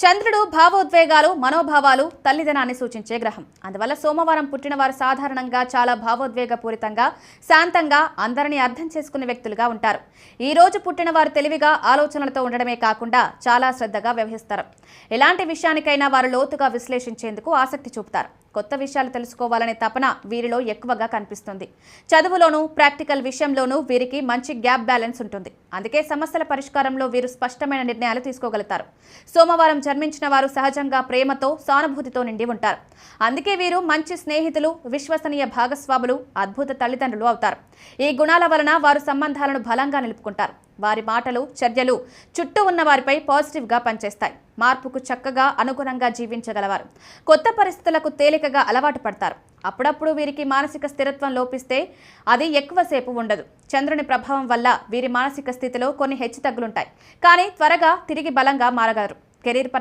చంద్రుడు భావోద్వేగాలు మనోభావాలు తల్లిదనాన్ని సూచించే గ్రహం. అందువల్ల సోమవారం పుట్టినవారు సాధారణంగా చాలా భావోద్వేగపూరితంగా, శాంతంగా, అందరినీ అర్థం చేసుకునే వ్యక్తులుగా ఉంటారు. ఈ రోజు పుట్టినవారు తెలివిగా ఆలోచనలతో ఉండడమే కాకుండా చాలా శ్రద్ధగా వ్యవహరిస్తారు. ఎలాంటి విషయానికైనా వారు లోతుగా విశ్లేషించేందుకు ఆసక్తి చూపుతారు. కొత్త విషయాలు తెలుసుకోవాలనే తపన వీరిలో ఎక్కువగా కనిపిస్తుంది. చదువులోనూ ప్రాక్టికల్ విషయంలోనూ వీరికి మంచి గ్యాప్ బ్యాలెన్స్ ఉంటుంది. అందుకే సమస్యల పరిష్కారంలో వీరు స్పష్టమైన నిర్ణయాలు తీసుకోగలుగుతారు. సోమవారం జన్మించిన వారు సహజంగా ప్రేమతో, సానుభూతితో నిండి ఉంటారు. అందుకే వీరు మంచి స్నేహితులు, విశ్వసనీయ భాగస్వాములు, అద్భుత తల్లిదండ్రులు అవుతారు. ఈ గుణాల వలన వారు సంబంధాలను బలంగా నిలుపుకుంటారు. వారి మాటలు, చర్యలు చుట్టూ ఉన్న వారిపై పాజిటివ్గా పనిచేస్తాయి. మార్పుకు చక్కగా అనుగుణంగా జీవించగలవారు. కొత్త పరిస్థితులకు తేలికగా అలవాటు పడతారు. అప్పుడప్పుడు వీరికి మానసిక స్థిరత్వం లోపిస్తే అది ఎక్కువసేపు ఉండదు. చంద్రుని ప్రభావం వల్ల వీరి మానసిక స్థితిలో కొన్ని హెచ్చుతగ్గులుంటాయి. కానీ త్వరగా తిరిగి బలంగా మారగలరు. కెరీర్